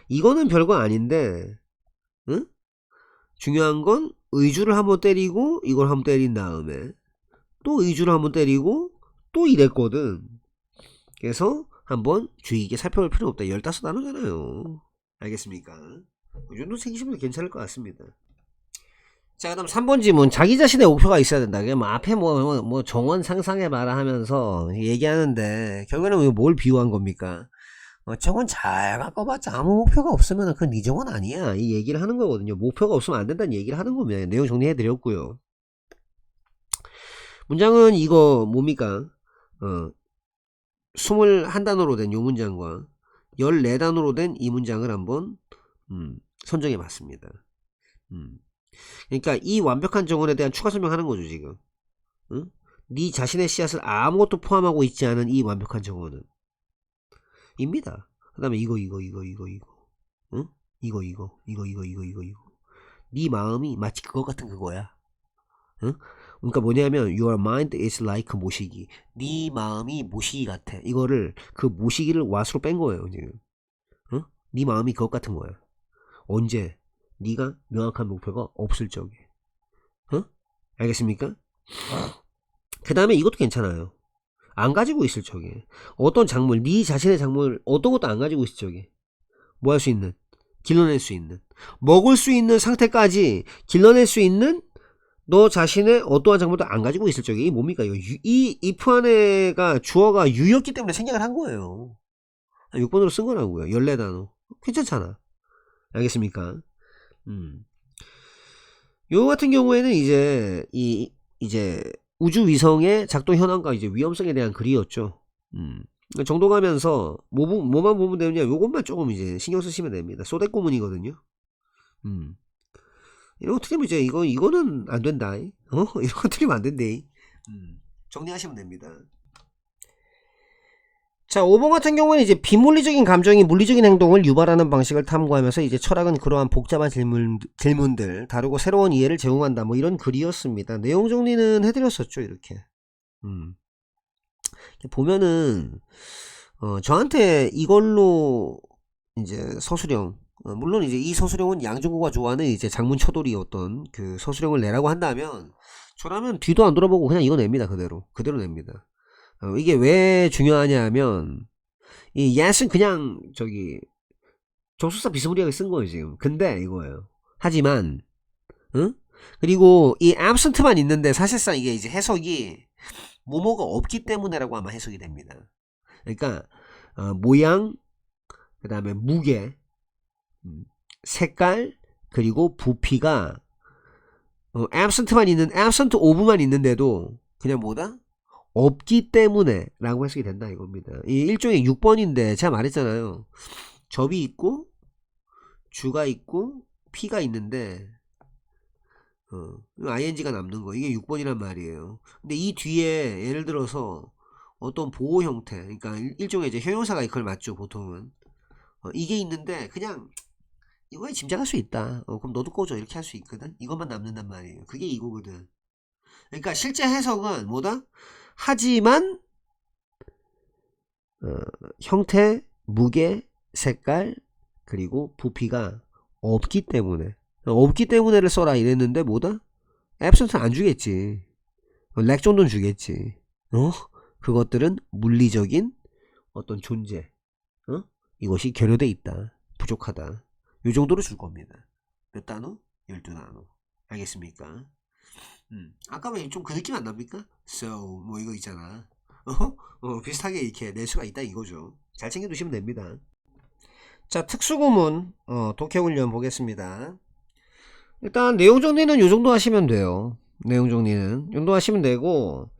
이거는 별거 아닌데 중요한 건 의주를 한번 때리고 이걸 한번 때린 다음에 또 의주를 한번 때리고 또 이랬거든. 그래서 한번 주의 깊게 살펴볼 필요는 없다. 15단어잖아요. 알겠습니까? 이 정도 챙기시면 괜찮을 것 같습니다. 자, 그다음 3번 지문. 자기 자신의 목표가 있어야 된다. 뭐 앞에 뭐 정원 상상해봐라 하면서 얘기하는데 결국에는 뭘 비유한 겁니까? 정원 잘 바꿔봤자 아무 목표가 없으면 그건 네 정원 아니야. 이 얘기를 하는 거거든요. 목표가 없으면 안 된다는 얘기를 하는 겁니다. 내용 정리해드렸고요. 문장은 이거 뭡니까? 21단어로 된 요 문장과 14단어로 된 이 문장을 한번 선정해 봤습니다. 그러니까 이 완벽한 정원에 대한 추가 설명하는 거죠 지금. 네 자신의 씨앗을 아무것도 포함하고 있지 않은 이 완벽한 정원은 입니다. 그 다음에 이거 네 마음이 마치 그것 같은 그거야. 응? 그러니까 뭐냐면 your mind is like 모시기. 네 마음이 모시기 같아. 이거를 그 모시기를 what으로 뺀 거예요 지금. 응? 네 마음이 그것 같은 거야. 언제? 네가 명확한 목표가 없을 적에. 응? 알겠습니까? 그 다음에 이것도 괜찮아요. 안 가지고 있을 적에. 어떤 작물, 네 자신의 작물 어떤 것도 안 가지고 있을 적에. 뭐 할 수 있는? 길러낼 수 있는. 먹을 수 있는 상태까지 길러낼 수 있는 너 자신의 어떠한 작물도 안 가지고 있을 적에. 이 뭡니까? 이거 이 if 안에가 주어가 유였기 때문에 생략을 한 거예요. 6번으로 쓴 거라고요. 14단어. 괜찮잖아. 알겠습니까? 요 같은 경우에는 이제 우주 위성의 작동 현황과 이제 위험성에 대한 글이었죠. 정도 가면서 뭐만 보면 되느냐, 요것만 조금 이제 신경 쓰시면 됩니다. 소대꼬문이거든요. 이런 거 틀리면 이제 이거는 안 된다. 이런 거 틀리면 안 된대. 정리하시면 됩니다. 자, 5번 같은 경우는 이제 비물리적인 감정이 물리적인 행동을 유발하는 방식을 탐구하면서 이제 철학은 그러한 복잡한 질문들 다루고 새로운 이해를 제공한다. 뭐 이런 글이었습니다. 내용 정리는 해드렸었죠, 이렇게. 보면은 저한테 이걸로 이제 서술형, 물론 이제 이 서술형은 양준구가 좋아하는 이제 장문 초돌이었던 그 서술형을 내라고 한다면 저라면 뒤도 안 돌아보고 그냥 이거 냅니다. 그대로 냅니다. 이게 왜 중요하냐 하면 이 yes은 그냥 저기 접속사 비스무리하게 쓴 거예요 지금. 근데 이거예요. 하지만 응? 그리고 이 absent만 있는데 사실상 이게 이제 해석이 뭐뭐가 없기 때문에라고 아마 해석이 됩니다. 그러니까 모양, 그 다음에 무게, 색깔, 그리고 부피가 absent만 있는 absent of만 있는데도 그냥 뭐다? 없기 때문에 라고 해석이 된다 이겁니다. 이 일종의 6번인데 제가 말했잖아요. 접이 있고 주가 있고 P가 있는데 ing가 남는 거, 이게 6번이란 말이에요. 근데 이 뒤에 예를 들어서 어떤 보호 형태, 그러니까 일종의 이제 형용사가 이걸 맞죠 보통은. 이게 있는데 그냥 이거에 짐작할 수 있다. 그럼 너도 꺼줘 이렇게 할 수 있거든. 이것만 남는단 말이에요. 그게 이거거든. 그러니까 실제 해석은 뭐다? 하지만 형태, 무게, 색깔, 그리고 부피가 없기 때문에를 써라 이랬는데 뭐다? absent는 안 주겠지. 렉 정도는 주겠지. 그것들은 물리적인 어떤 존재, 이것이 결여돼 있다, 부족하다, 요 정도로 줄 겁니다. 몇 단어? 12단어. 알겠습니까? 아까 좀 그 느낌 안 납니까? So 뭐 이거 있잖아. 비슷하게 이렇게 낼 수가 있다 이거죠. 잘 챙겨 두시면 됩니다. 자, 특수구문 독해훈련 보겠습니다. 일단 내용 정리는 요 정도 하시면 돼요. 내용 정리는 이 정도 하시면 되고,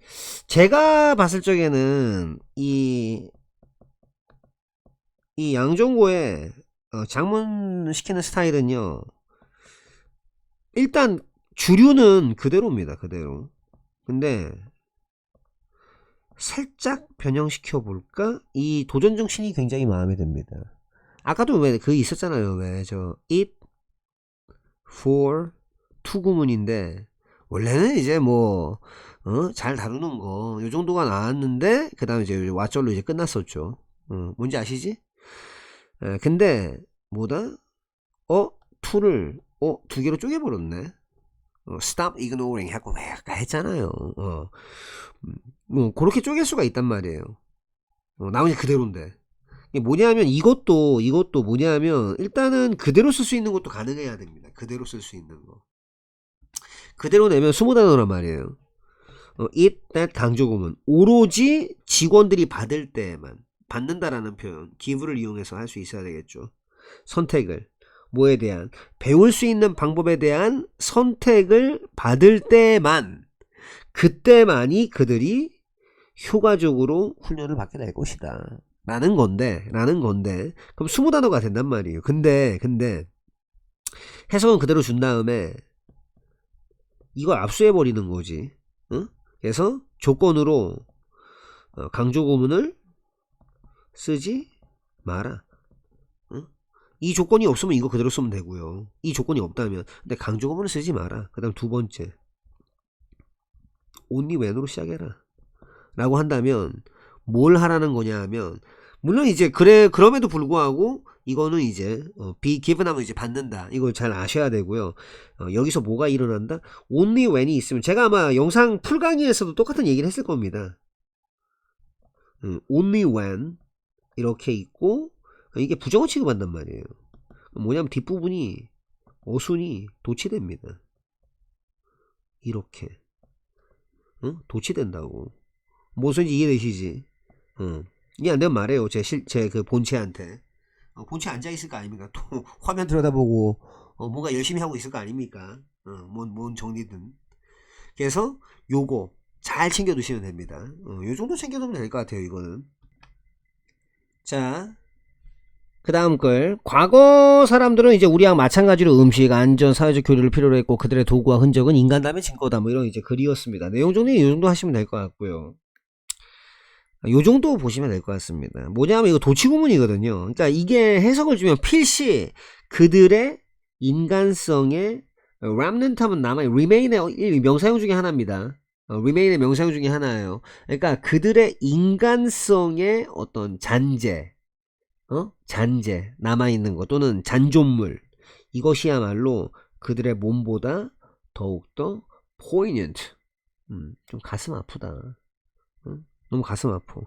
제가 봤을 적에는 이 양정고의 장문 시키는 스타일은요, 일단 주류는 그대로입니다. 그대로. 근데 살짝 변형시켜 볼까? 이 도전 정신이 굉장히 마음에 듭니다. 아까도 왜 그 있었잖아요. 왜 저 it for 투구문인데 원래는 이제 뭐 잘 다루는 거 요 정도가 나왔는데 그 다음에 이제 왓절로 이제 끝났었죠. 뭔지 아시지? 근데 뭐다? to를 두 개로 쪼개버렸네. stop ignoring 하고 왜 아까 했잖아요. 뭐 그렇게 쪼갤 수가 있단 말이에요. 나머지 그대로인데. 이게 뭐냐면 이것도 뭐냐면 일단은 그대로 쓸 수 있는 것도 가능해야 됩니다. 그대로 쓸 수 있는 거. 그대로 내면 20단어란 말이에요. it, that 강조구문. 오로지 직원들이 받을 때만 받는다라는 표현, give를 이용해서 할 수 있어야 되겠죠. 선택을 뭐에 대한, 배울 수 있는 방법에 대한 선택을 받을 때만, 그때만이 그들이 효과적으로 훈련을 받게 될 것이다 라는 건데 그럼 20단어가 된단 말이에요. 근데 해석은 그대로 준 다음에 이걸 압수해 버리는 거지. 그래서 조건으로 강조구문을 쓰지 마라. 이 조건이 없으면 이거 그대로 쓰면 되고요. 이 조건이 없다면. 근데 강조구문을 쓰지 마라. 그 다음 두 번째. only when으로 시작해라. 라고 한다면 뭘 하라는 거냐 하면 물론 이제 그럼에도 불구하고 이거는 이제 be given 하면 이제 받는다. 이걸 잘 아셔야 되고요. 여기서 뭐가 일어난다? only when이 있으면 제가 아마 영상 풀 강의에서도 똑같은 얘기를 했을 겁니다. only when 이렇게 있고 이게 부정어 취급한단 말이에요. 뭐냐면 뒷부분이 어순이 도치됩니다. 이렇게 도치된다고. 무슨 소리인지 이해되시지? 이해 안 되면 말해요. 제 그 본체한테. 본체 앉아있을 거 아닙니까? 또 화면 들여다보고 뭔가 열심히 하고 있을 거 아닙니까? 뭔 정리든. 그래서 요거 잘 챙겨두시면 됩니다. 요 정도 챙겨두면 될 것 같아요. 이거는. 자, 그 다음 글. 과거 사람들은 이제 우리랑 마찬가지로 음식, 안전, 사회적 교류를 필요로 했고 그들의 도구와 흔적은 인간담의 증거다. 뭐 이런 이제 글이었습니다. 내용 정리 이 정도 하시면 될 것 같고요. 요 정도 보시면 될 것 같습니다. 뭐냐면 이거 도치구문이거든요. 그러니까 이게 해석을 주면 필시 그들의 인간성의 remnant 하면 남아 remain의 명사형 중에 하나입니다. remain의 명사형 중에 하나예요. 그러니까 그들의 인간성의 어떤 잔재, 잔재 남아있는 것 또는 잔존물 이것이야말로 그들의 몸보다 더욱더 poignant. 좀 가슴 아프다. 너무 가슴 아파.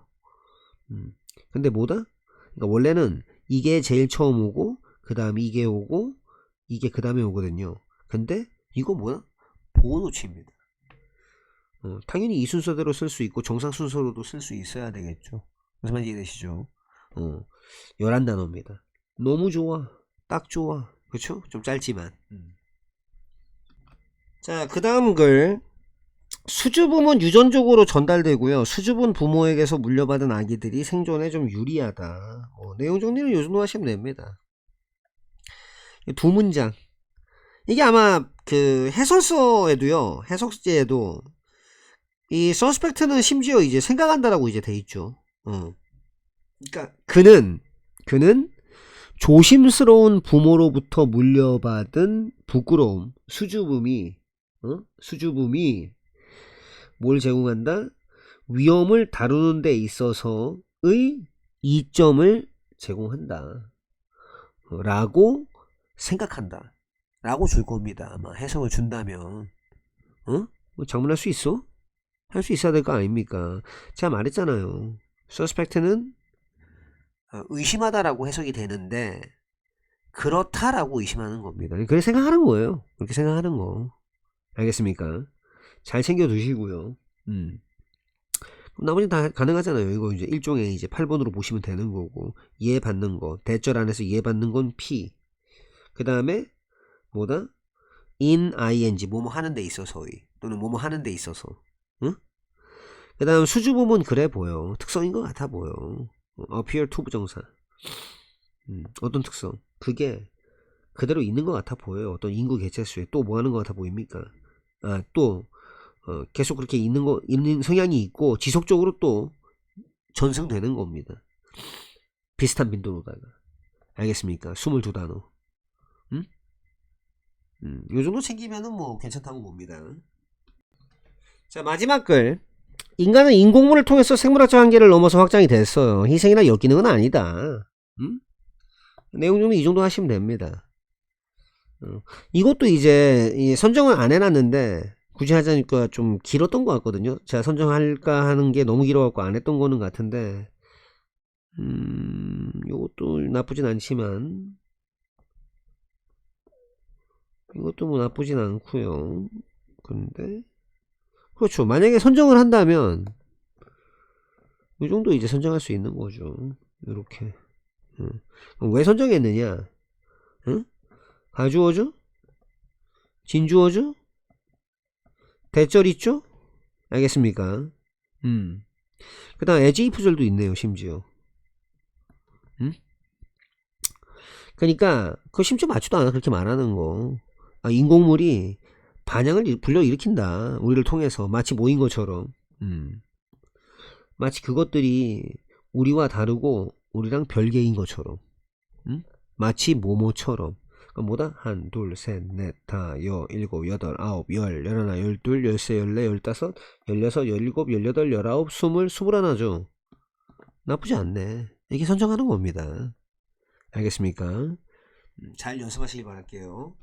근데 뭐다? 그러니까 원래는 이게 제일 처음 오고 그 다음에 이게 오고 이게 그 다음에 오거든요. 근데 이거 뭐야? 보호노치입니다. 당연히 이 순서대로 쓸 수 있고 정상 순서로도 쓸 수 있어야 되겠죠. 무슨 말인지 이해되시죠? 11단어입니다. 너무 좋아. 딱 좋아. 그쵸? 좀 짧지만. 자, 그 다음 글. 수줍음은 유전적으로 전달되고요. 수줍은 부모에게서 물려받은 아기들이 생존에 좀 유리하다. 내용 정리는 요 정도 하시면 됩니다. 두 문장. 이게 아마 그 해설서에도요. 해석지에도 이 서스펙트는 심지어 이제 생각한다라고 이제 돼 있죠. 그러니까 그는 조심스러운 부모로부터 물려받은 부끄러움, 수줍음이 뭘 제공한다? 위험을 다루는 데 있어서의 이점을 제공한다. 라고 생각한다. 라고 줄 겁니다. 아마 해석을 준다면. 뭐 장문할 수 있어? 할 수 있어야 될 거 아닙니까? 제가 말했잖아요. suspect는 의심하다라고 해석이 되는데 그렇다라고 의심하는 겁니다. 그렇게 생각하는 거예요. 그렇게 생각하는 거. 알겠습니까? 잘 챙겨 두시고요. 나머지는 다 가능하잖아요. 이거 이제 일종의 이제 8번으로 보시면 되는 거고, 이해받는 거, 대절 안에서 이해받는 건 P. 그 다음에, 뭐다? in ing, 뭐뭐 하는 데 있어서의, 또는 뭐뭐 하는 데 있어서. 응? 그 다음 수주부문 그래 보여. 특성인 것 같아 보여. appear to 부정사. 어떤 특성? 그게 그대로 있는 것 같아 보여요. 어떤 인구 개체수에 또 뭐 하는 것 같아 보입니까? 또 계속 그렇게 있는 성향이 있고 지속적으로 또 전승되는 겁니다. 비슷한 빈도로다가. 알겠습니까? 22단어. 요 정도 챙기면은 뭐 괜찮다고 봅니다. 자, 마지막 글. 인간은 인공물을 통해서 생물학적 한계를 넘어서 확장이 됐어요. 희생이나 역기능은 아니다. 내용 정도 이 정도 하시면 됩니다. 이것도 이제 선정을 안 해놨는데 굳이 하자니까 좀 길었던 것 같거든요. 제가 선정할까 하는 게 너무 길어갖고 안 했던 거는 같은데 이것도 나쁘진 않지만 이것도 뭐 나쁘진 않고요. 근데 그렇죠. 만약에 선정을 한다면 이 정도 이제 선정할 수 있는 거죠. 이렇게. 왜 선정했느냐? 가주어죠? 진주어죠? 대절 있죠? 알겠습니까? 그 다음 에지이프절도 있네요. 심지어. 그러니까 그거 심지어 맞지도 않아. 그렇게 말하는 거. 인공물이 반향을 불러일으킨다. 우리를 통해서 마치 모인 것처럼. 마치 그것들이 우리와 다르고 우리랑 별개인 것처럼. 마치 뭐뭐처럼. 그러니까 뭐다? 한, 둘, 셋, 넷, 다, 여, 일곱, 여덟, 아홉, 열, 열하나, 열둘, 열세, 열네, 열다섯, 열여섯, 열일곱, 열여덟, 열아홉, 스물, 스물하나죠. 나쁘지 않네. 이게 선정하는 겁니다. 알겠습니까? 잘 연습하시길 바랄게요.